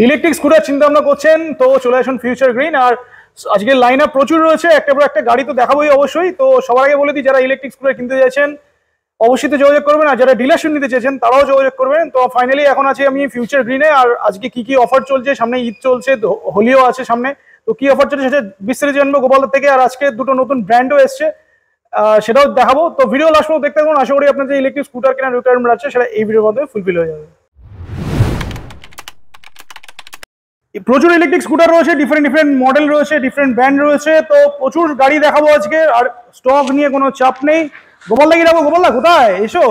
Electric scooter চিন্তা ভাবনা করছেন তো চলে আসুন ফিউচার গ্রিন। আর আজকে লাইন আপ প্রচুর রয়েছে, একটা পর একটা গাড়ি তো দেখাবোই অবশ্যই। তো সবার আগে বলে দিই, যারা ইলেকট্রিক স্কুটার কিনতে চাইছেন অবশ্যই তো যোগাযোগ করবেন, আর যারা ডিলারশিপ নিতে চাইছেন তারাও যোগাযোগ করবেন। তো ফাইনালি এখন আছি আমি ফিউচার গ্রিনে। আর আজকে কি কি অফার চলছে, সামনে ঈদ চলছে, হোলিও আছে সামনে, তো কি অফার চলছে সেটা বিস্তারিত জানবো গোপালের থেকে। আর আজকে দুটো নতুন ব্র্যান্ডও এসছে, সেটাও দেখাবো। তো ভিডিও লাস্ট পর্যন্ত দেখতে থাকুন, আশা করি আপনার যে ইলেকট্রিক স্কুটার কেনার রিকোয়ারমেন্ট আছে সেটা এই ভিডিওর মাধ্যমে ফুলফিল হয়ে যাবে। প্রচুর ইলেকট্রিক স্কুটার রয়েছে, ডিফারেন্ট মডেল রয়েছে, ডিফারেন্ট ব্র্যান্ড রয়েছে, তো প্রচুর গাড়ি দেখাবো আজকে। আর স্টক নিয়ে কোনো চাপ নেই। গোপাল লাগিয়ে রাখবো। গোপাল দা কোথায় এসো?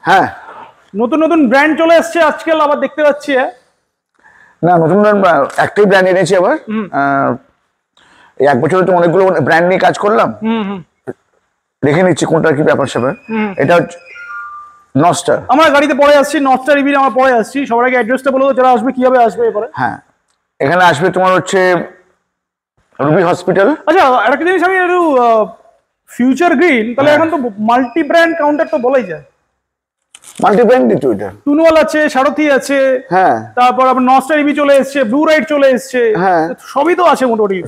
হ্যাঁ, নতুন নতুন ব্র্যান্ড চলে এসছে আজকাল, আবার দেখতে পাচ্ছি। না নতুন একটাই ব্র্যান্ড এনেছি আবার। এই এক বছরে তো অনেকগুলো ব্র্যান্ড নিয়ে কাজ করলাম, দেখে নিচ্ছি কোনটা কি ব্যাপার স্যাপার। এটা হচ্ছে নস্টার। আমার গাড়িতে পরে আসছি, নস্টার রিভিউ আমার পরে আসছি। সবার আগে অ্যাড্রেসটা বলো, যারা আসবে কিভাবে আসবে এবারে। হ্যাঁ, এখানে আসবে তোমার হচ্ছে রুবি হসপিটাল। আচ্ছা, আরেকটা জিনিস আমি একটু ফিউচার গ্রিন, তাহলে এখন তো মাল্টি ব্র্যান্ড কাউন্টার তো বলাই যায়। মাল্টি ব্র্যান্ড দিত এটা। টুনওয়াল আছে, সারথি আছে, হ্যাঁ, তারপর আপনার নস্টার রিভি চলে এসছে, ব্লু রাইড চলে এসছে। হ্যাঁ, সবই তো আছে মোটামুটি,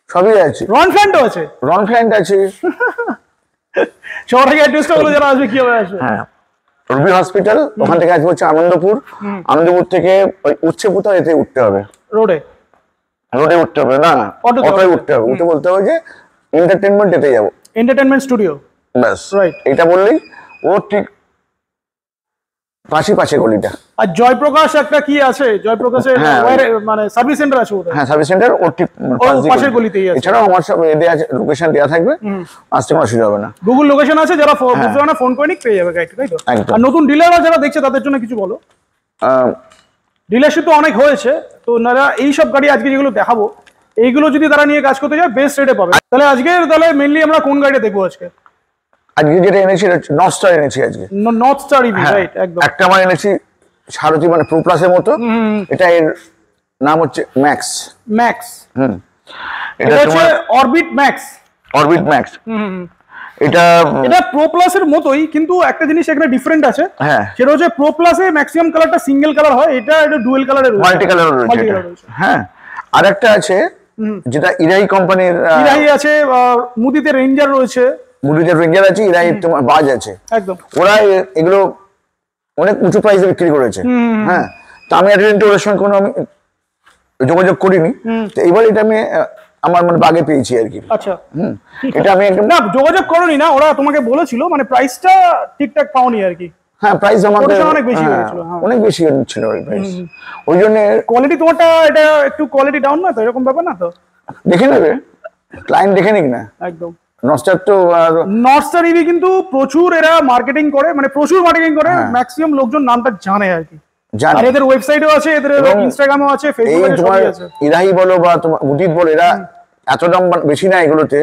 সবই আছে। রন ফ্ল্যান্ডও আছে। রন ফ্ল্যান্ড আছে। সবার আগে অ্যাড্রেসটা বলো, যারা আসবে কিভাবে আসবে। হ্যাঁ, রুবি হসপিটাল, ওখান থেকে আসবে হচ্ছে আনন্দপুর। আনন্দপুর থেকে ওই উচ্চপুতা এতে উঠতে হবে, রোডে উঠতে হবে না, অটোয় উঠতে হবে। উঠে বলতে হবে যে এন্টারটেনমেন্ট এতে যাবো, এন্টারটেনমেন্ট স্টুডিও, ব্যাস। রাইট, এটা বললেই ও ঠিক পাশে গলিটা। আর জয়প্রকাশ একটা কি আছে, জয়প্রকাশের মানে সার্ভিস সেন্টার আছে ওটা। হ্যাঁ, সার্ভিস সেন্টার ওর ঠিক পাশের গলিতেই আছে। এছাড়াও আমার সব দেয়া আছে, লোকেশন দেয়া থাকবে, আসতে কোনো অসুবিধা হবে না। গুগল লোকেশন আছে, যারা বুঝতে পারে না ফোন করে নিক পেয়ে যাবে গাইড, তাই তো? আর নতুন ডিলাররা যারা দেখছে তাদের জন্য কিছু বলো। ডিলারশিপ তো অনেক হয়েছে, তো ওনারা এইসব গাড়ি আজকে যেগুলো দেখাবো এইগুলো যদি তারা নিয়ে কাজ করতে যায় বেস্ট রেটে পাবে। তাহলে আজকে মেইনলি আমরা কোন গাড়িটা দেখবো আজকে? আজকে যেটা এনেছি নস্টার এনেছি আজকে, নর্থ স্টার ইভি, রাইট, একদম। একটা আমার এনেছি সারথি মানে প্রো প্লাসের মতো, এটা এর নাম হচ্ছে ম্যাক্স। এটা হচ্ছে অরবিট ম্যাক্স। এটা প্রো প্লাসের মতোই, কিন্তু একটা জিনিস এখানে ডিফারেন্ট আছে। হ্যাঁ, সেটা হচ্ছে প্রো প্লাসে ম্যাক্সিমাম কালারটা সিঙ্গেল কালার হয়, এটা ডুয়েল কালারের, মাল্টি কালার রয়েছে। হ্যাঁ, আর একটা আছে যেটা ইরাই কোম্পানির, ইরাই আছে, মুদিতে রেঞ্জার রয়েছে, ইরাই তোমার বাজ আছে, একদম। ওরা এগুলো অনেক উঁচু প্রাইসে বিক্রি করেছে। হ্যাঁ, তো আমি ওদের সঙ্গে কোনো আমি যোগাযোগ করিনি, তো এইবার এটা আমি আমার মানে বাগে পেয়েছি আর কি। আচ্ছা, এটা আমি একদম না যোগাযোগ করনি না, ওরা তোমাকে বলেছিল মানে প্রাইসটা ঠিকঠাক পাওনি আর কি। হ্যাঁ, প্রাইস আমাদের অনেক বেশি হয়েছিল, অনেক বেশি ছিল ওই প্রাইস। ওই জন্য কোয়ালিটি তোমারটা এটা একটু কোয়ালিটি ডাউন না, তো এরকম ব্যাপার না, তো দেখে নেবে ক্লায়েন্ট, দেখে নিক না। একদম। নস্টার তো নস্টার ইভি কিন্তু প্রচুর এরা মার্কেটিং করে, মানে প্রচুর মার্কেটিং করে, ম্যাক্সিমাম লোকজন নামটা জানে আর কি। আর এদের ওয়েবসাইটও আছে, এদের ইনস্টাগ্রামও আছে, ফেসবুকে সবই আছে। ইরাহি বলো বা তোমার মুদিত বলো, এরা এত দাম বেশি না এগুলোতে,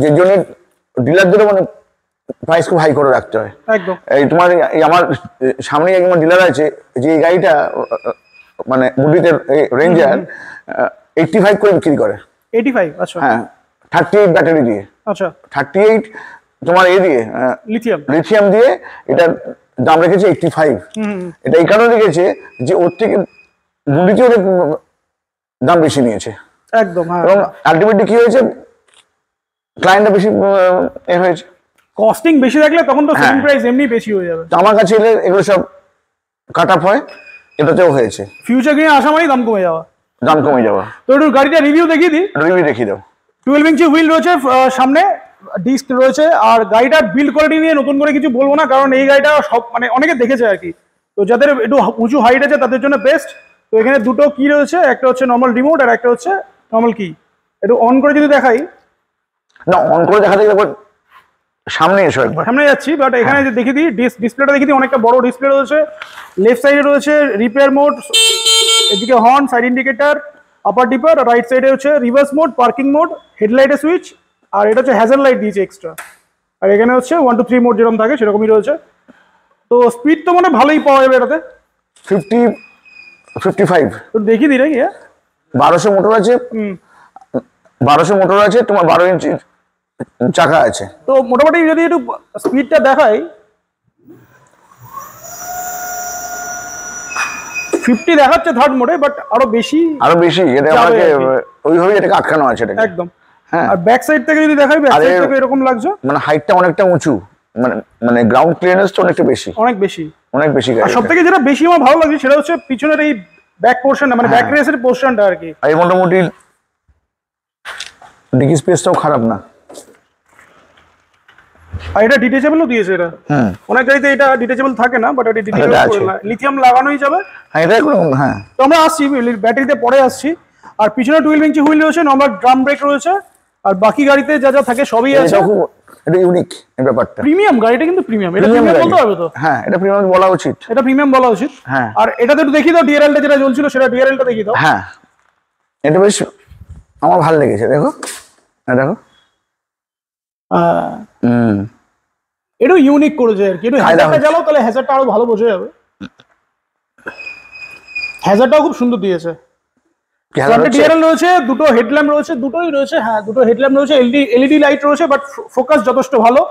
যে জন্য ডিলারদেরও মানে প্রাইস খুব হাই করে রাখতে হয়। একদম। এই তোমার আমার সামনে একজন ডিলার আছে, যে এই গাড়িটা মানে মুদিতের রেঞ্জার 85 করে বিক্রি করে। 85? আচ্ছা। হ্যাঁ, 38 ব্যাটারি দিয়ে। আচ্ছা, 38 তোমার দিয়ে লিথিয়াম দিয়ে এটার দাম রেখেছে 85। এটা এই কারণে রেখেছে যে ওর থেকে মুদিতে অনেক দাম বেশি নিয়েছে, একদম। এবং আলটিমেটলি কি হয়েছে, ক্লায়েন্টটা বেশি হয়েছে, কস্টিং বেশি থাকলে তখন তো সেলিং প্রাইস এমনি বেশি হয়ে যাবে। তো আমার কাছে এগুলো সব কাট আপ হয়, এটাতেও হয়েছে। ফিউচার গ্রিনে আসা মানে দাম কমে যাওয়া। তো একটু গাড়িটা রিভিউ দেখিয়ে দিই। দেখিয়ে দাও। 12 ইঞ্চি হুইল রয়েছে, সামনে ডিস্ক রয়েছে। আর গাড়িটার বিল্ড কোয়ালিটি নিয়ে নতুন করে কিছু বলবো না, কারণ এই গাড়িটা সব মানে অনেকে দেখেছে আর কি, তো যাদের একটু উঁচু হাইট আছে তাদের জন্য বেস্ট। তো এখানে দুটো কি রয়েছে, একটা হচ্ছে নর্মাল রিমোট আর একটা হচ্ছে নর্মাল কি। একটু অন করে যদি দেখাই, না অন করে দেখা যায়, সামনে এসো একবার। সামনে যাচ্ছি, বাট এখানে যে দেখি দিই ডিসপ্লেটা দেখি দিই, অনেকটা বড় ডিসপ্লে রয়েছে। লেফট সাইডে রয়েছে রিপেয়ার মোড, এদিকে horn, side indicator, upper dipper, right সাইডে হচ্ছে রিভার্স মোড, পার্কিং মোড, হেডলাইটের সুইচ, আর এটা হচ্ছে হ্যাজেল লাইট দিয়েছে এক্সট্রা। আর এখানে হচ্ছে 1 2 3 মোড যেরকম থাকে সেরকমই রয়েছে। তো স্পিড তো মানে ভালোই পাওয়া যাবে এটাতে, 55। তো দেখি দিই নাকি। 1200 মোটর আছে, 1200 মোটর আছে, তোমার 12 ইঞ্চি চাকা আছে। তো মোটামুটি যদি একটু স্পিডটা দেখাই, 50 দেখাচ্ছে থার্ড মোডে, বাট আরো বেশি এটা আমাকে ওইভাবেই এটাকে আটকানো আছে এটাকে একদম। হ্যাঁ, আর ব্যাক সাইড থেকে যদি দেখাই, ব্যাক সাইড থেকে এরকম লাগছে, মানে হাইটটা অনেকটা উঁচু, মানে গ্রাউন্ড ক্লিয়ারেন্স তো অনেকটা বেশি, অনেক বেশি। আর সবথেকে যেটা বেশি আমার ভালো লাগছে সেটা হচ্ছে পিছনের এই ব্যাক পোর্শনটা, মানে ব্যাক রেসের পোর্শনটা আর কি। এই মোটামুটি ডিকি স্পেসটাও খারাপ না। আর এটা ডিটেচেবলও দিয়েছে এটা। অনেক গাড়িতে এটা ডিটেচেবল থাকে না, বাট এটা ডিটেচেবল করে না, লিথিয়াম লাগানোই যাবে। হ্যাঁ, এটা হ্যাঁ। তো আমরা আসছি ব্যাটারিতে পরে আসছি। আর পিছনে 12 ইঞ্চি হুইল রয়েছে, নরমাল ড্রাম ব্রেক রয়েছে, আর বাকি গাড়িতে যা যা থাকে সবই আছে। এটা ইউনিক এই ব্যাপারটা, প্রিমিয়াম গাড়িটা কিন্তু প্রিমিয়াম, এটা প্রিমিয়াম বলতে হবে তো? হ্যাঁ, এটা প্রিমিয়াম বলা উচিত, এটা প্রিমিয়াম বলা উচিত। হ্যাঁ। আর এটাতে একটু দেখিয়ে দাও ডিআরএলটা যেটা জ্বলছিল, সেটা ডিআরএলটা দেখিয়ে দাও। হ্যাঁ, এটা বেশ আমার ভালো লেগেছে, দেখো দেখো। এটা ইউনিক করেছে আর কি। একটু হ্যাজারটা জ্বালাও, তাহলে হ্যাজারটা আরো ভালো বোঝা যাবে। হ্যাজারটাও খুব সুন্দর দিয়েছে। ডিআরএল রয়েছে, দুটো হেডল্যাম্প রয়েছে, দুটোই রয়েছে। হ্যাঁ, দুটো হেডল্যাম্প রয়েছে, এলইডি লাইট রয়েছে, বাট ফোকাস যথেষ্ট ভালো।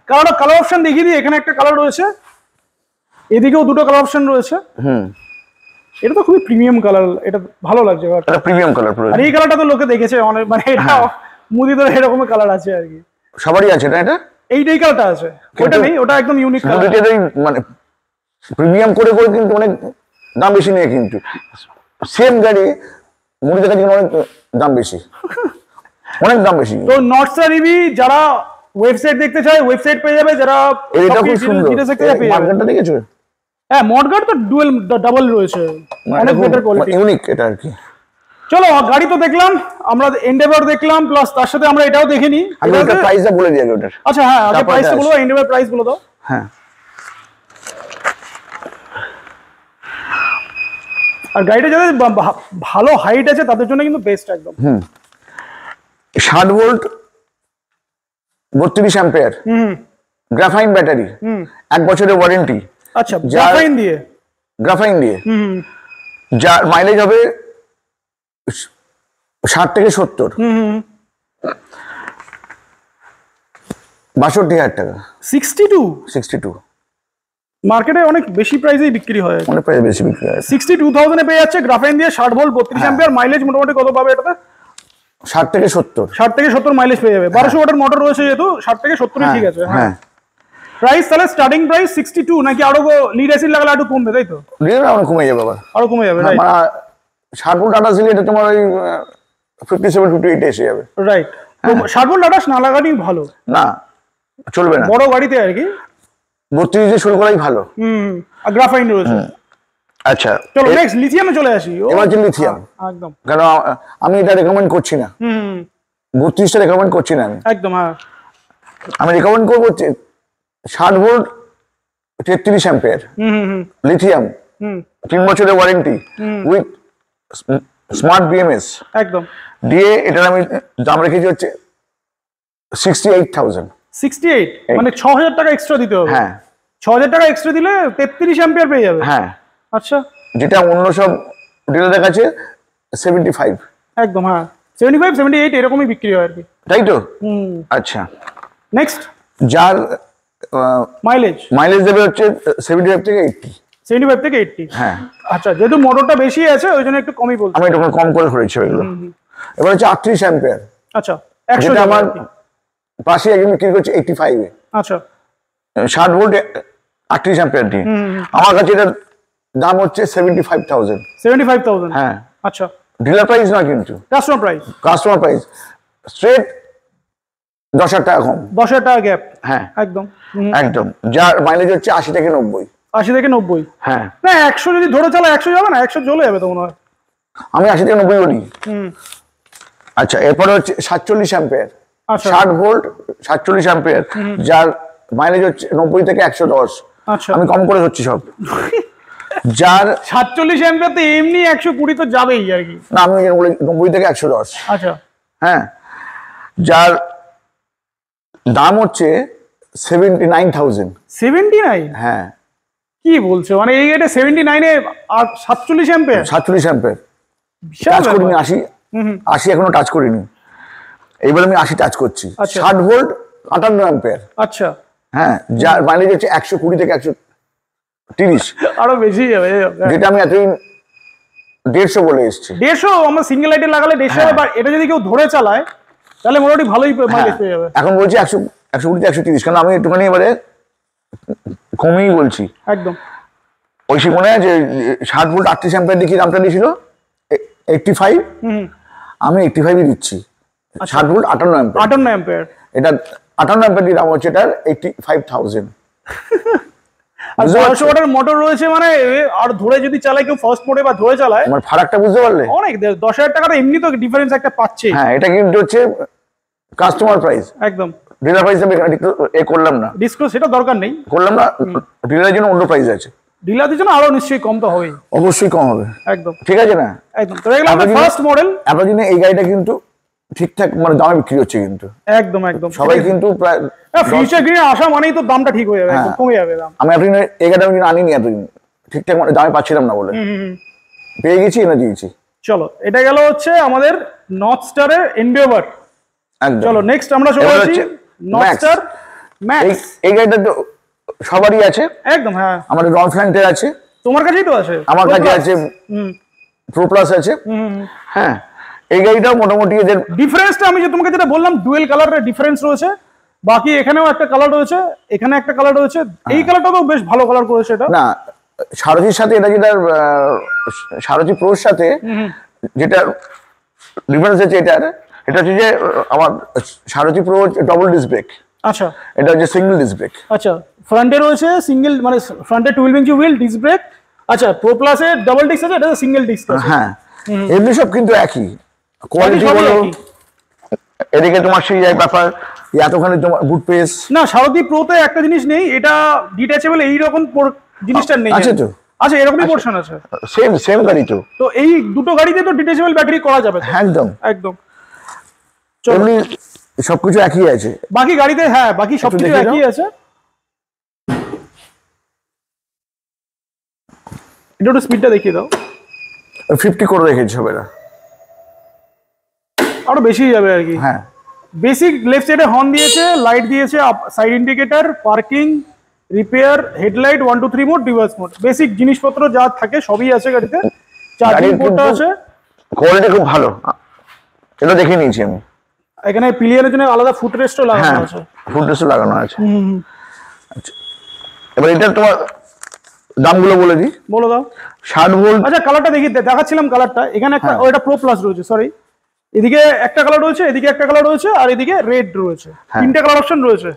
কালার অপশন দেখিয়ে দিই, এখানে একটা কালার রয়েছে, এদিকেও দুটো কালার অপশন রয়েছে। এটা তো খুবই প্রিমিয়াম কালার, এটা ভালো লাগছে। এটা প্রিমিয়াম কালার, আর এই কালারটা তো লোকে দেখেছে অনেক, মানে এটা মুদি ধরে এরকম কালার আছে আর কি, সবারই আছে না এটা। এইটাই কালারটা আছে, ওটা নেই, ওটা একদম ইউনিক কালার। মানে প্রিমিয়াম করে কিন্তু অনেক দাম বেশি নেই, কিন্তু সেম গাড়ি মুদিতে কাছে অনেক দাম বেশি, অনেক দাম বেশি। তো নর্থস্টার ইভি যারা ওয়েবসাইট দেখতে চায়, ওয়েবসাইট পেয়ে যাবে। যারা এটা খুব সুন্দর, মার্কেটটা দেখেছো? হ্যাঁ, মডগার্ড তো ডুয়েল ডাবল রয়েছে, অনেক বেটার কোয়ালিটি, ইউনিক এটা আর কি। চলো, গাড়ি তো দেখলাম আমরা, এন্ডেভার দেখলাম, প্লাস তার সাথে আমরা এটাও দেখে নিই। আমি একটা প্রাইসটা বলে দিই আগে ওটার। আচ্ছা, হ্যাঁ, আগে প্রাইসটা বলো, এন্ডেভার প্রাইস বলে দাও। হ্যাঁ, আর গাড়িটা যাদের ভালো হাইট আছে তাদের জন্য কিন্তু বেস্ট একদম। 60 ভোল্ট 32 অ্যাম্পিয়ার, গ্রাফাইন ব্যাটারি, 1 বছরের ওয়ারেন্টি। আচ্ছা, গ্রাফাইন দিয়ে, যার মাইলেজ হবে 60 থেকে 70, 62,000 টাকা। 62 মার্কেটে অনেক বেশি প্রাইসেই বিক্রি হয়, অনেক প্রাইস বেশি বিক্রি হয়। 62,000 এ পেয়ে যাচ্ছে গ্রাফাইন দিয়ে 60 ভোল্ট 32 অ্যাম্পিয়ার। মাইলেজ মোটামুটি কত পাবে এটাতে? 60 থেকে 70, 60 থেকে 70 মাইলেজ পেয়ে যাবে। 1200 ওয়াটের মোটর রয়েছে, যেহেতু 60 থেকে 70 ঠিক আছে। হ্যাঁ, প্রাইস তাহলে স্টার্টিং প্রাইস 62, নাকি আরো লিড অ্যাসিড লাগালে একটু কমবে, তাই তো? লিড আরো কমে যাবে, আরো কমে যাবে, রাইট। 60 ভোল্ট 28 এটা তোমার ওই 57-58 এসে যাবে, রাইট। 60 ভোল্ট 28 না লাগানোই ভালো, না চলবে না বড় গাড়িতে আর কি। 32 দিয়ে শুরু করাই ভালো। আর গ্রাফাইন রয়েছে। আচ্ছা, চলো নেক্সট লিথিয়ামে চলে আসি। এবার যে লিথিয়াম, একদম, কারণ আমি এটা রেকমেন্ড করছি না, 32টা রেকমেন্ড করছি না আমি, একদম। হ্যাঁ, আমি রেকমেন্ড করবো 60 ভোল্ট 33 অ্যাম্পিয়ার লিথিয়াম, 3 বছরের ওয়ারেন্টি উইথ স্মার্ট বিএমএস একদম দিয়ে। এটার আমি দাম রেখেছি হচ্ছে 68,000। 68 মানে 6,000 টাকা এক্সট্রা দিতে হবে। হ্যাঁ, 6,000 টাকা এক্সট্রা দিলে 33 অ্যাম্পিয়ার পেয়ে যাবে। হ্যাঁ, আচ্ছা, যেটা অন্য সব ডিলারের কাছে 75। একদম, হ্যাঁ, 75 78 এরকমই বিক্রি হয় আর কি, তাই তো? আচ্ছা, নেক্সট যার মাইলেজ দেবে হচ্ছে 75 থেকে 80। 75 থেকে 80। হ্যাঁ, আচ্ছা, যেহেতু মোটরটা বেশি আছে ওই জন্য একটু কমই বলছি, আমি একটু কম করে ধরেছি ওইগুলো। এবার হচ্ছে 38 অ্যাম্পিয়ার। আচ্ছা, 100 যেটা আমার পাশে একজন বিক্রি করছে 85 এ। আচ্ছা, 60 ভোল্ট 38 অ্যাম্পিয়ার দিয়ে আমার কাছে এটার দাম হচ্ছে 75,000। 75,000। হ্যাঁ, আচ্ছা, ডিলার প্রাইস না, কিন্তু কাস্টমার প্রাইস স্ট্রেট 10,000 টাকা কম, 10,000 টাকা গ্যাপ। হ্যাঁ, একদম একদম। যার মাইলেজ হচ্ছে 80 থেকে 90। 80 থেকে 90। হ্যাঁ, না 100 যদি ধরে চালা 100 যাবে না, 100 চলে যাবে তো মনে হয়। আমি 80 থেকে 90 বলি। আচ্ছা, এরপরে হচ্ছে 47 অ্যাম্পিয়ার, আচ্ছা, 60 ভোল্ট 47 অ্যাম্পিয়ার, যার মাইলেজ হচ্ছে 90 থেকে 110। আচ্ছা, আমি কম করে হচ্ছে সব। যার 47 অ্যাম্পিয়ার তো এমনি 120 তো যাবেই আর কি। না, আমি 90 থেকে 110। আচ্ছা, হ্যাঁ, যার দাম হচ্ছে 79,000। 79? হ্যাঁ, কি বলছো, মানে এই এটা 79 এ আর 47 অ্যাম্পিয়ার? 47 অ্যাম্পিয়ার বিশাল টাচ করিনি, ব্যাপার। 80 এখনো টাচ করিনি, এইবার আমি 80 টাচ করছি। আচ্ছা। 60 ভোল্ট 58 অ্যাম্পিয়ার। আচ্ছা, হ্যাঁ, যার মাইলেজ হচ্ছে 120 থেকে 130, আরো বেশি যাবে। যেটা আমি এতদিন 150 বলে এসছে। 150 আমরা সিঙ্গেল লাইটে লাগালে 150 হবে, বা এটা যদি কেউ ধরে চালায় তাহলে মোটামুটি ভালোই মাইলেজ পেয়ে যাবে। এখন বলছি 120 130, কারণ আমি একটুখানি এবারে কমেই বলছি একদম। ওই সে মনে হয় যে 60 ভোল্ট 38 অ্যাম্পিয়ার দিয়ে কি দামটা দিয়েছিল 85, আমি 85ই দিচ্ছি। 60 ভোল্ট 58 অ্যাম্পিয়ার, 58 অ্যাম্পিয়ার, এটা 58 অ্যাম্পিয়ার দিয়ে দাম হচ্ছে এটার 85,000। আর 500 ওয়াটের মোটর রয়েছে মানে, আর ধরে যদি চালায় কেউ ফার্স্ট মোডে বা ধরে চালায়, আমার ফারাকটা বুঝতে পারলে? অনেক 10,000 টাকাটা এমনি তো ডিফারেন্স একটা পাচ্ছে। হ্যাঁ, এটা কিন্তু হচ্ছে কাস্টমার প্রাইস, একদম ডিলার প্রাইস আমি করলাম না, ডিসক্লোজ সেটা দরকার নেই, করলাম না। ডিলারের জন্য অন্য প্রাইস আছে, ডিলারদের জন্য আরো নিশ্চয়ই কম তো হবেই, অবশ্যই কম হবে। একদম ঠিক আছে না? একদম। তো এগুলো আমাদের ফার্স্ট মডেল, আপনার জন্য এই গাড়িটা কিন্তু ঠিকঠাক মানে দামে বিক্রি হচ্ছে কিন্তু একদম একদম। সবাই কিন্তু প্রায় ফিউচার গ্রিনে আসা মানেই তো দামটা ঠিক হয়ে যাবে, একদম কমে যাবে দাম। আমি এতদিন এই গাড়িটা আমি আনিনি, এতদিন ঠিকঠাক মানে দামে পাচ্ছিলাম না বলে পেয়ে গেছি, এনে দিয়েছি। চলো, এটা গেল হচ্ছে আমাদের নর্থ স্টারের এনডেভার। একদম। চলো নেক্সট আমরা চলে আসি নর্থ স্টার ম্যাক্স। এই গাড়িটা তো সবারই আছে, একদম। হ্যাঁ, আমাদের রন ফ্ল্যাঙ্কের আছে, তোমার কাছেই তো আছে, আমার কাছে আছে, প্রো প্লাস আছে। হ্যাঁ, এই গাড়িটাও মোটামুটি এদের ডিফারেন্সটা আমি যে তোমাকে যেটা বললাম, ডুয়েল কালারের ডিফারেন্স রয়েছে, বাকি এখানেও একটা কালার রয়েছে, এখানে একটা কালার রয়েছে, এই কালারটাও বেশ ভালো কালার করেছে এটা। না, সারথির সাথে এটা যেটা সারথি প্রোর সাথে যেটা ডিফারেন্স আছে এটা হচ্ছে যে আমার সারথি প্রো ডবল ডিস্ক ব্রেক, আচ্ছা, এটা হচ্ছে সিঙ্গেল ডিস্ক ব্রেক। আচ্ছা, ফ্রন্টে রয়েছে সিঙ্গেল, মানে ফ্রন্টে 12 ইঞ্চি হুইল ডিস্ক ব্রেক। আচ্ছা, প্রো প্লাসে ডাবল ডিস্ক আছে, এটা সিঙ্গেল ডিস্ক আছে। হ্যাঁ, এমনি সব কিন্তু একই কোয়ালিটি সবই বলো। একই। এদিকে তোমার সেই ব্যাপার এতখানি তোমার বুট পেস না, সারথি প্রোতে একটা জিনিস নেই, এটা ডিট্যাচেবল এই রকম জিনিসটা নেই। আছে তো? আচ্ছা, এরকমই পোর্শন আছে, সেম গাড়ি তো। তো এই দুটো গাড়িতে তো ডিট্যাচেবল ব্যাটারি করা যাবে তো? একদম একদম। চলো, এমনি সবকিছু একই আছে বাকি গাড়িতে, হ্যাঁ বাকি সবকিছু দেখে একই নাও। আছে। এটা একটু স্পিডটা দেখিয়ে দাও। 50 করে রেখেছে সব এরা, আরো বেশি যাবে আর কি। হ্যাঁ। বেসিক লেফট সাইডে হর্ন দিয়েছে, লাইট দিয়েছে, side indicator, parking, repair, headlight, 1 2 3 mode, reverse mode, basic জিনিসপত্র যা থাকে সবই আছে গাড়িতে। চার্জিং গাড়ির পোর্টটা কিন্তু আছে, কোয়ালিটি খুব ভালো, এটা দেখে নিয়েছি আমি। এখানে পিলিয়নের জন্য আলাদা ফুট রেস্টও লাগানো হ্যাঁ, আছে। ফুট রেস্ট লাগানো আছে। আচ্ছা, এবার এটা তোমার দামগুলো বলে দিই। বলে দাও। 60 ভোল্ট, আচ্ছা, কালারটা দেখাচ্ছিলাম কালারটা, এখানে একটা, ওটা প্রো প্লাস রয়েছে, সরি, এদিকে একটা কালার রয়েছে, এদিকে একটা কালার রয়েছে, আর এদিকে রেড রয়েছে, তিনটে কালার অপশন রয়েছে।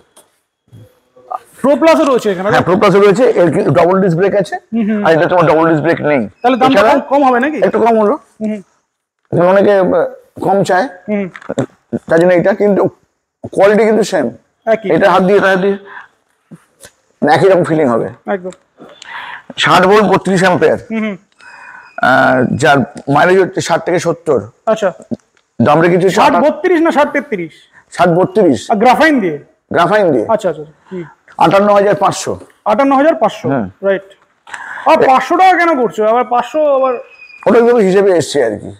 প্রো প্লাসও রয়েছে এখানে। হ্যাঁ, প্রো প্লাস রয়েছে, এর ডবল ডিস্ক ব্রেক আছে, আর এটা তোমার ডবল ডিস্ক ব্রেক নেই। তাহলে দামটা কম হবে নাকি? একটু কম হলো, অনেকে কম চায়, তার জন্য এটা, কিন্তু কোয়ালিটি কিন্তু সেম, একই, এটা হাত দিয়ে একই রকম ফিলিং হবে। একদম। 60 ভোল্ট 32 অ্যাম্পিয়ার, যার মাইলেজ হচ্ছে 60 থেকে 70। আচ্ছা, দাম রেখেছি 60 32 না 60 33? 60 32 আর গ্রাফাইন দিয়ে? গ্রাফাইন দিয়ে। আচ্ছা আচ্ছা, 58,500। 58,500, রাইট। আর 500 টাকা কেন করছো আবার? 500 আবার ওটা কিন্তু হিসেবে এসছে আর কি।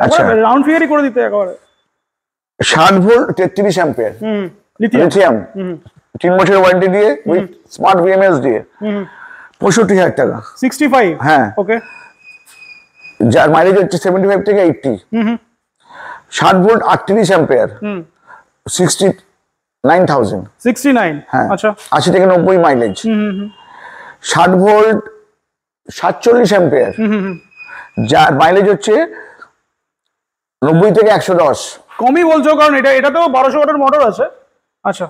আচ্ছা, রাউন্ড ফিগারই করে দিতে একেবারে। 60 ভোল্ট 33 অ্যাম্পিয়ার, লিথিয়াম, 3 বছরের ওয়ারেন্টি দিয়ে উইথ স্মার্ট বিএমএস দিয়ে 65,000 টাকা। 65? হ্যাঁ, ওকে। যার মাইলেজ হচ্ছে 75 থেকে 80। 60 ভোল্ট 38 অ্যাম্পিয়ার, 69,000। 69? হ্যাঁ, আচ্ছা, 80 থেকে 90 মাইলেজ। 60 ভোল্ট 47 অ্যাম্পিয়ার, যার মাইলেজ হচ্ছে 90 থেকে 110। কমই বলছো, কারণ এটাতেও 1200 ওয়াটের মোটর আছে। আচ্ছা,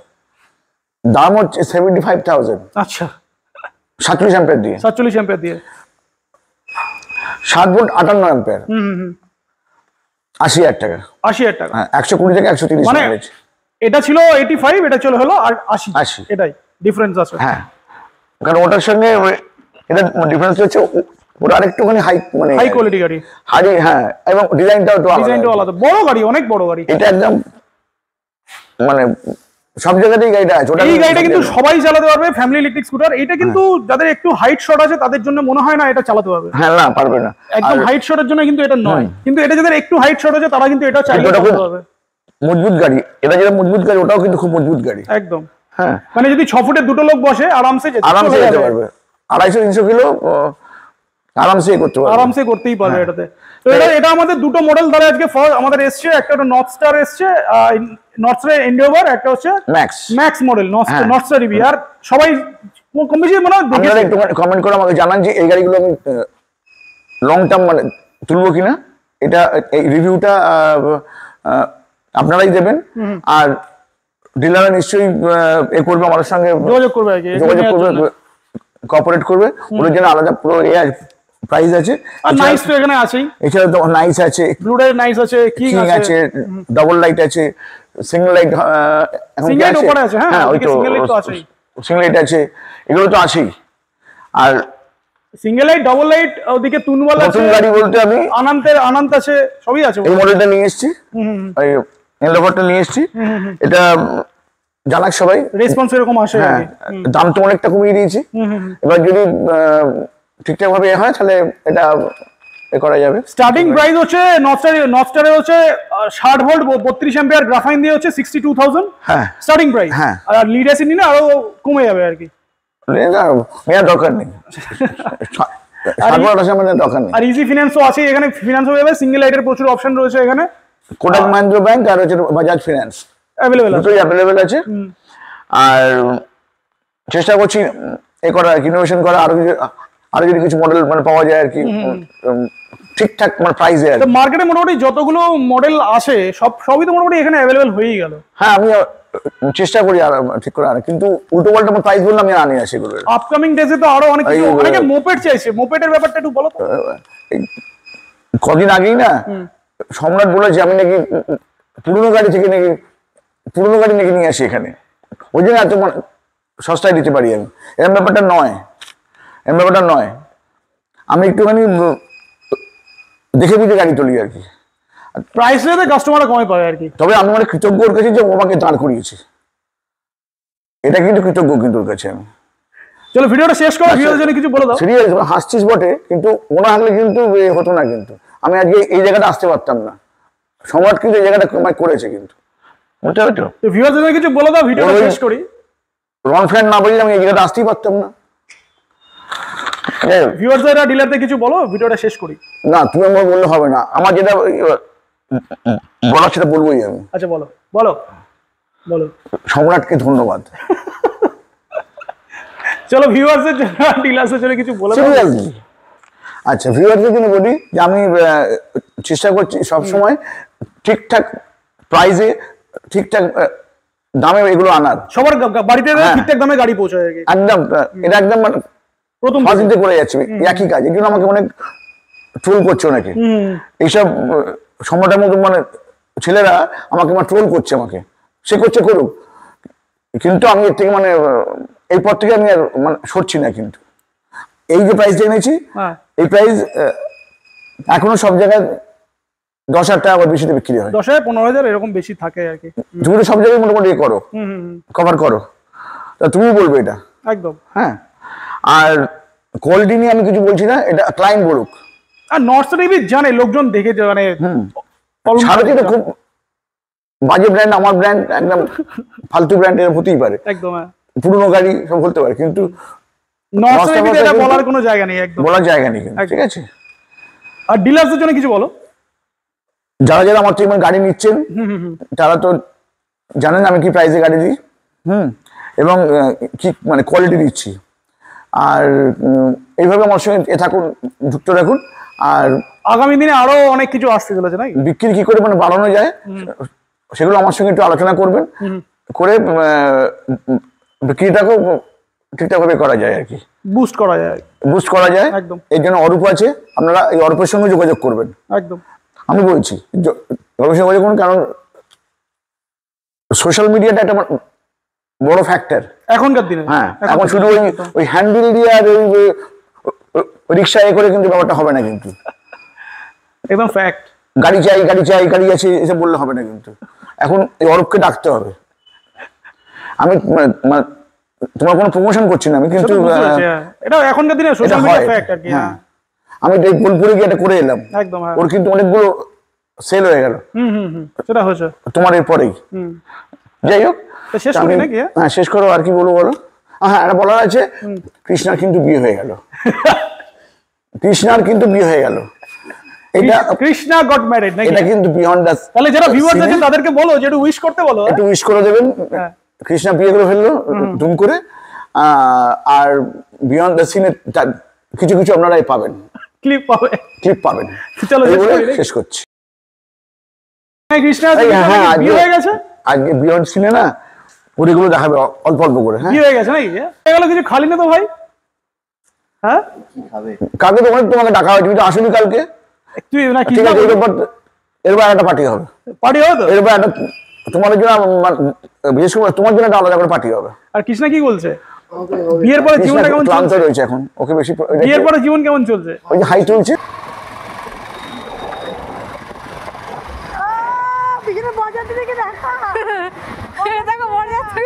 দাম হচ্ছে 75,000। আচ্ছা, 47 অ্যাম্পিয়ার দিয়ে। 47 অ্যাম্পিয়ার দিয়ে। 60 ভোল্ট 58 অ্যাম্পিয়ার, 80,000 টাকা। 80,000 টাকা। হ্যাঁ, 120 থেকে 130 মানে মাইলেজ। এটা ছিল 85, এটা চলে হলো আর 80, এটাই ডিফারেন্স আছে। হ্যাঁ, কারণ ওটার সঙ্গে এটা ডিফারেন্স হচ্ছে ওটা আরেকটুখানি হাই কোয়ালিটি গাড়ি। হ্যাঁ, এবং ডিজাইনটাও আলাদা, বড় গাড়ি, অনেক বড় গাড়ি। এটা একদম মানে সব জায়গাতেই গাড়িটা আছে। এই গাড়িটা কিন্তু সবাই চালাতে পারবে, ফ্যামিলি ইলেকট্রিক স্কুটার। এটা কিন্তু যাদের একটু হাইট শর্ট আছে তাদের জন্য মনে হয় না এটা চালাতে পারবে। হ্যাঁ, না পারবে না, একদম হাইট শর্টের জন্য কিন্তু এটা নয়, কিন্তু এটা যাদের একটু হাইট শর্ট আছে তারা কিন্তু এটা চালিয়ে যেতে পারবে। মজবুত গাড়ি, এটা যেটা মজবুত গাড়ি, ওটাও কিন্তু খুব মজবুত গাড়ি। একদম। হ্যাঁ, মানে যদি 6 ফুটের দুটো লোক বসে আরামসে যেতে যেতে পারবে। 250-300 কিলো আরামসে করতে পারবে, আরামসে করতেই পারবে এটাতে। তো এটা আমাদের দুটো মডেল ধরে আজকে আমাদের এসছে, একটা নর্থ স্টার এসছে, নর্থ স্টার এন্ডিওভার, একটা হচ্ছে max model north star EV. আর সবাই কম বেশি মনে হয় আপনারা একটু কমেন্ট করে আমাকে জানান যে এই গাড়িগুলো আমি লং টার্ম মানে তুলবো কিনা। এটা এই রিভিউটা আপনারাই দেবেন, আর ডিলাররা নিশ্চয়ই এ করবে, আমাদের সঙ্গে যোগাযোগ করবে, কোঅপারেট করবে। ওদের জন্য আলাদা পুরো প্রাইস আছে। আর নাইস তো এখানে আছেই, এছাড়া তো নাইস আছে, ব্লুডের নাইস আছে, কিং আছে, ডাবল লাইট আছে, সিঙ্গেল লাইট সিঙ্গেল লাইট উপরে আছে। হ্যাঁ, ওইদিকে সিঙ্গেল লাইট তো আছেই, সিঙ্গেল লাইট আছে, এগুলো তো আছেই। আর সিঙ্গেল লাইট, ডাবল লাইট, ওদিকে তুনওয়ালা আছে। নতুন গাড়ি বলতে আমি আনন্দ আছে, সবই আছে। এই মডেলটা নিয়ে এসেছি, এই এন্ডোভারটা নিয়ে এসেছি। এটা জানাক সবাই, রেসপন্স এরকম আসে। দাম তো অনেকটা কমিয়ে দিয়েছি। এবার যদি ঠিকঠাক ভাবে হয় তাহলে এটা করা যাবে। স্টার্টিং প্রাইস হচ্ছে নর্থ স্টারের হচ্ছে 60 ভোল্ট 32 অ্যাম্পিয়ার গ্রাফাইন দিয়ে হচ্ছে 62,000 স্টার্টিং প্রাইস। আর লিড অ্যাসিড নিলে আরো কমে যাবে আর কি, নেওয়ার দরকার নেই, দরকার নেই। আর ইজি ফিনান্সও আছে এখানে, ফিনান্স হয়ে যাবে। সিঙ্গেল লাইটের প্রচুর অপশন রয়েছে এখানে, কোটাক মাহিন্দ্রা ব্যাংক আর হচ্ছে বাজাজ ফিনান্স অ্যাভেলেবেল আছে। আর চেষ্টা করছি এ করা, ইনোভেশন করা, আরো যদি কিছু মডেল মানে পাওয়া যায় আর কি ঠিকঠাক মানে প্রাইসে। মার্কেটে মোটামুটি যতগুলো মডেল আসে সবই তো মোটামুটি এখানে অ্যাভেলেবেল হয়েই গেল। হ্যাঁ, আমি চেষ্টা করি আর ঠিক করে আনা, কিন্তু উল্টো পাল্টা প্রাইস বললে আমি আনি না সেগুলো। আপকামিং ডেজে তো আরো অনেকে মোপেড চাইছে, মোপেডের ব্যাপারটা একটু বলো তো। কদিন আগেই না সম্রাট বলেছে আমি নাকি পুরনো গাড়ি নাকি নিয়ে আসি এখানে, ওই জন্য এত সস্তায় দিতে পারি আমি। এরকম ব্যাপারটা নয়, আমি একটুখানি দেখে বুঝে গাড়ি তুলি আর কি, প্রাইস রেটে কাস্টমাররা কমে পায় আর কি। তবে আমি মানে কৃতজ্ঞ ওর কাছে যে ও আমাকে দাঁড় করিয়েছে, এটা কিন্তু কৃতজ্ঞ কিন্তু ওর কাছে আমি। চলো ভিডিওটা শেষ করো, ভিডিওর জন্য কিছু বলে দাও। সিরিয়াস হাসছিস বটে, কিন্তু মনে হাসলে কিন্তু হতো না, কিন্তু আমি আজকে এই জায়গাটা আসতে পারতাম না। সম্রাট কিন্তু এই জায়গাটা করেছে, কিন্তু বুঝতে পারছো? তো ভিউয়ারদের জন্য কিছু বলে দাও, ভিডিওটা শেষ করি। রন ফ্যান না বললে আমি এই জায়গাটা আসতেই পারতাম না। ভিউয়াররা ডিলারদের কিছু বলো, ভিডিওটা শেষ করি। না, তুমি আমার বললে হবে না, আমার যেটা বলার সেটা বলবোই আমি। আচ্ছা বলো। সম্রাটকে ধন্যবাদ। চলো ভিউয়ারদের জন্য, ডিলারদের জন্য কিছু বলে দাও। আচ্ছা, ভিউয়ারদের জন্য বলি যে আমি চেষ্টা করছি সবসময় ঠিকঠাক প্রাইসে, ঠিকঠাক দামে এগুলো আনার। সবার বাড়িতে ঠিকঠাক দামে গাড়ি পৌঁছায় একদম। এটা একদম মানে প্রথম ফাজিতে করে যাচ্ছে একই কাজ। এগুলো আমাকে অনেক ট্রোল করছে নাকি এইসব সম্রাটের মতো মানে ছেলেরা আমাকে মানে ট্রোল করছে, আমাকে সে করছে করুক, কিন্তু আমি এর থেকে মানে এই পর থেকে আমি আর মানে সরছি না। কিন্তু এই যে প্রাইস এনেছি, এই প্রাইস এখনো সব জায়গায় 10,000 টাকা বেশিতে বিক্রি হয়, 10,000-15,000 এরকম বেশি থাকে আর কি। তুমি তো সব জায়গায় মোটামুটি করো, কভার করো, তা তুমি বলবে এটা একদম। হ্যাঁ, আর কোয়ালিটি নিয়ে আমি কিছু বলছি না, এটা ক্লায়েন্ট বলুক। আর নর্থ স্টার জানে লোকজন দেখে, মানে সারথি তো খুব বাজে ব্র্যান্ড, আমার ব্র্যান্ড একদম ফালতু ব্র্যান্ড, এর হতেই পারে, একদম পুরনো গাড়ি সব বলতে পারে, কিন্তু নর্থ স্টার এটা বলার কোনো জায়গা নেই, একদম বলার জায়গা নেই, ঠিক আছে। আর ডিলারদের জন্য কিছু বলো। যারা আমার থেকে গাড়ি নিচ্ছেন তারা তো জানেন আমি কি প্রাইসে গাড়ি দিই, এবং কি মানে কোয়ালিটি দিচ্ছি। আর এইভাবে আমার সঙ্গে থাকুন, যুক্ত রাখুন। আর আগামী দিনে আরো অনেক কিছু আসতে চলেছে, নাকি বিক্রি কি করে মানে বাড়ানো যায় সেগুলো আমার সঙ্গে একটু আলোচনা করবেন, করে বিক্রিটাকেও ঠিকঠাক ভাবে করা যায় আর কি, বুস্ট করা যায় একদম। এর জন্য অরূপ আছে, আপনারা এই অরূপের সঙ্গে যোগাযোগ করবেন। একদম, আমি বলছি অরূপের সঙ্গে যোগাযোগ করুন, কারণ সোশ্যাল মিডিয়াটা একটা বড় ফ্যাক্টর এখনকার দিনে। হ্যাঁ, এখন শুধু ওই হ্যান্ডেল দিয়ে আর ওই রিক্সা করে কিন্তু ব্যাপারটা হবে না, কিন্তু একদম ফ্যাক্ট। গাড়ি চাই আছে এসব বললে হবে না, কিন্তু এখন এই অরূপকে ডাকতে হবে। আমি তোমার কোনো প্রমোশন করছি না আমি, কিন্তু এটা এখনকার দিনে সোশ্যাল মিডিয়া ফ্যাক্ট আর কি। হ্যাঁ, আমি বোলপুরে গিয়ে এটা করে এলাম, একদম। ওর কিন্তু অনেকগুলো সেল হয়ে গেল, সেটা হয়েছে তোমার এরপরেই। যাই হোক, শেষ করি নাকি? হ্যাঁ, শেষ করো। আর কি বলবো বলো? হ্যাঁ, এটা বলার আছে, কৃষ্ণার কিন্তু বিয়ে হয়ে গেল। কৃষ্ণার কিন্তু বিয়ে হয়ে গেল। এটা কৃষ্ণা গট ম্যারিড নাকি? এটা কিন্তু বিয়ন্ড দ্য, তাহলে যারা ভিউয়ার্স আছে তাদেরকে বলো যে একটু উইশ করতে বলো, একটু উইশ করে দেবেন। কৃষ্ণা বিয়ে করে ফেললো ধুম করে, আর বিয়ন্ড দ্য সিনে কিছু কিছু আপনারাই পাবেন, ক্লিপ পাবেন। চলো শেষ করছি। কৃষ্ণা বিয়ে হয়ে গেছে আজকে বিয়ন্ড সিনে না ওগুলো দেখাবে অল্প অল্প করে। হ্যাঁ, বিয়ে হয়ে গেছে নাকি? এগুলো কিছু খালি না তো ভাই? হ্যাঁ, কালকে তোমাকে ডাকা হয়েছে, তুমি তো আসুনি কালকে। তুই না কি, ঠিক আছে, এরপর একটা পার্টি হবে। পার্টি হবে তো? এরপর একটা তোমাদের জন্য, বিশেষ করে তোমার জন্য একটা আলাদা করে পার্টি হবে। আর কৃষ্ণা কি বলছে? বিয়ের পরে জীবনটা কেমন ক্লান্ত চলছে? রয়েছে এখন, ওকে বেশি। বিয়ের পরে জীবন কেমন চলছে? ওই যে হাই চলছে। পিছনে বাজাতে দেখে দেখা দেখো বড় যাচ্ছে।